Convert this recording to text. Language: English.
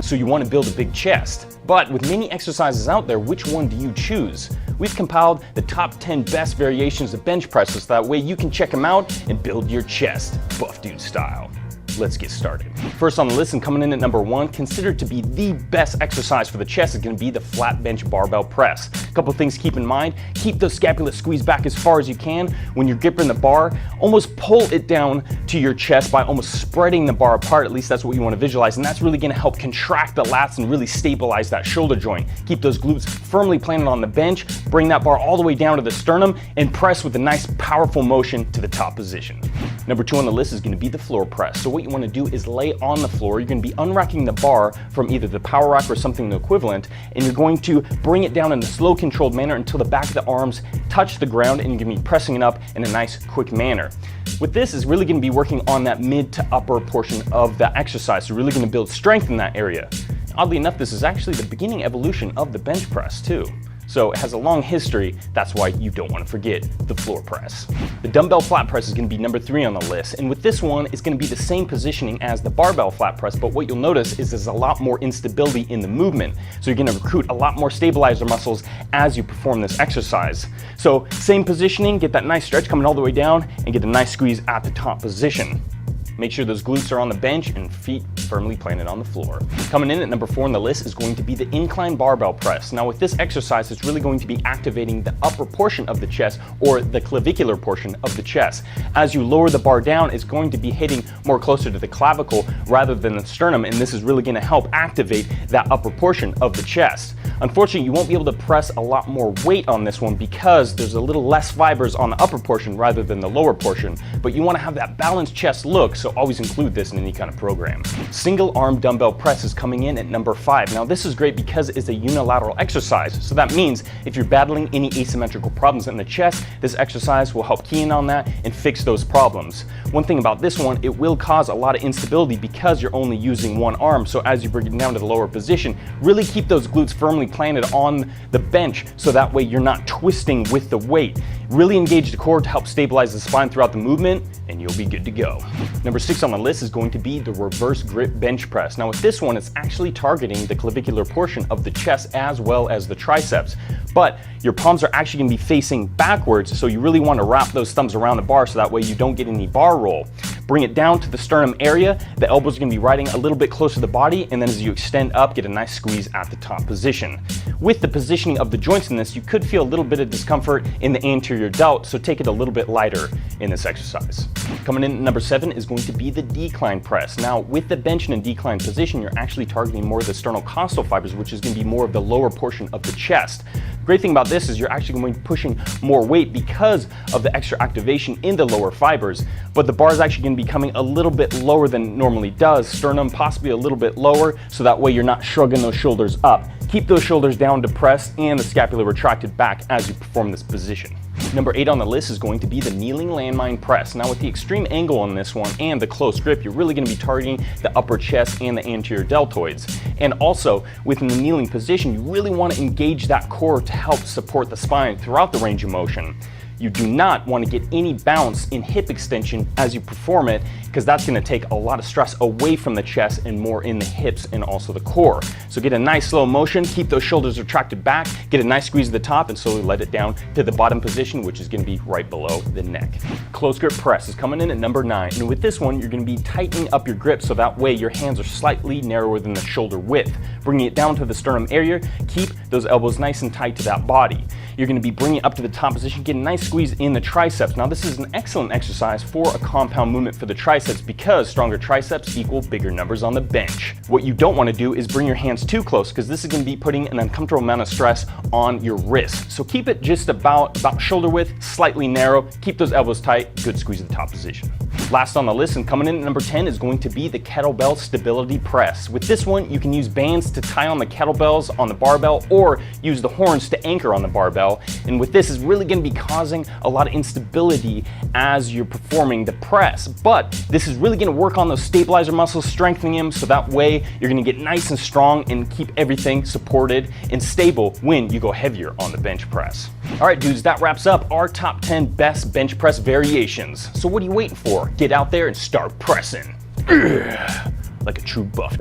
So you want to build a big chest. But with many exercises out there, which one do you choose? We've compiled the top 10 best variations of bench presses, so that way you can check them out and build your chest, buff dude style. Let's get started. First on the list and coming in at number 1, considered to be the best exercise for the chest is going to be the flat bench barbell press. A couple things to keep in mind: keep those scapulas squeezed back as far as you can. When you're gripping the bar, almost pull it down to your chest by almost spreading the bar apart. At least that's what you want to visualize, and that's really going to help contract the lats and really stabilize that shoulder joint. Keep those glutes firmly planted on the bench, bring that bar all the way down to the sternum, and press with a nice powerful motion to the top position. Number 2 on the list is going to be the floor press. So what you want to do is lay on the floor. You're going to be unracking the bar from either the power rack or something equivalent, and you're going to bring it down in a slow, controlled manner until the back of the arms touch the ground, and you're going to be pressing it up in a nice, quick manner. With this is really going to be working on that mid to upper portion of the exercise. So really going to build strength in that area. Oddly enough, this is actually the beginning evolution of the bench press too. So it has a long history. That's why you don't want to forget the floor press. The dumbbell flat press is going to be number 3 on the list, and with this one, it's going to be the same positioning as the barbell flat press, but what you'll notice is there's a lot more instability in the movement. So you're going to recruit a lot more stabilizer muscles as you perform this exercise. So same positioning, get that nice stretch coming all the way down, and get a nice squeeze at the top position. Make sure those glutes are on the bench and feet firmly planted on the floor. Coming in at number 4 on the list is going to be the incline barbell press. Now with this exercise, it's really going to be activating the upper portion of the chest, or the clavicular portion of the chest. As you lower the bar down, it's going to be hitting more closer to the clavicle rather than the sternum, and this is really going to help activate that upper portion of the chest. Unfortunately, you won't be able to press a lot more weight on this one because there's a little less fibers on the upper portion rather than the lower portion, but you want to have that balanced chest look, so always include this in any kind of program. Single arm dumbbell press is coming in at number 5. Now this is great because it's a unilateral exercise, so that means if you're battling any asymmetrical problems in the chest, this exercise will help key in on that and fix those problems. One thing about this one, it will cause a lot of instability because you're only using one arm, so as you bring it down to the lower position, really keep those glutes firmly planted on the bench so that way you're not twisting with the weight. Really engage the core to help stabilize the spine throughout the movement, and you'll be good to go. Number 6 on the list is going to be the reverse grip bench press. Now with this one, it's actually targeting the clavicular portion of the chest as well as the triceps, but your palms are actually going to be facing backwards, so you really want to wrap those thumbs around the bar so that way you don't get any bar roll. Bring it down to the sternum area, the elbows are going to be riding a little bit closer to the body, and then as you extend up, get a nice squeeze at the top position. With the positioning of the joints in this, you could feel a little bit of discomfort in the anterior delt, so take it a little bit lighter in this exercise. Coming in at number 7 is going to be the decline press. Now with the bench in a decline position, you're actually targeting more of the sternocostal fibers, which is going to be more of the lower portion of the chest. Great thing about this is you're actually going to be pushing more weight because of the extra activation in the lower fibers, but the bar is actually going to be coming a little bit lower than it normally does, sternum possibly a little bit lower, so that way you're not shrugging those shoulders up. Keep those shoulders down depressed and the scapula retracted back as you perform this position. Number 8 on the list is going to be the kneeling landmine press. Now with the extreme angle on this one and the close grip, you're really going to be targeting the upper chest and the anterior deltoids. And also within the kneeling position, you really want to engage that core to help support the spine throughout the range of motion. You do not want to get any bounce in hip extension as you perform it, because that's going to take a lot of stress away from the chest and more in the hips and also the core. So get a nice slow motion, keep those shoulders retracted back, get a nice squeeze at the top, and slowly let it down to the bottom position, which is going to be right below the neck. Close grip press is coming in at number 9, and with this one, you're going to be tightening up your grip so that way your hands are slightly narrower than the shoulder width. Bringing it down to the sternum area, keep those elbows nice and tight to that body. You're going to be bringing it up to the top position, get a nice squeeze in the triceps. Now this is an excellent exercise for a compound movement for the triceps because stronger triceps equal bigger numbers on the bench. What you don't want to do is bring your hands too close, because this is going to be putting an uncomfortable amount of stress on your wrist. So keep it just about shoulder width, slightly narrow, keep those elbows tight, good squeeze at the top position. Last on the list and coming in at number 10 is going to be the kettlebell stability press. With this one, you can use bands to tie on the kettlebells on the barbell or use the horns to anchor on the barbell. And with this, is really going to be causing a lot of instability as you're performing the press. But this is really going to work on those stabilizer muscles, strengthening them, so that way you're going to get nice and strong and keep everything supported and stable when you go heavier on the bench press. All right, dudes, that wraps up our top 10 best bench press variations. So what are you waiting for? Get out there and start pressing like a true buff.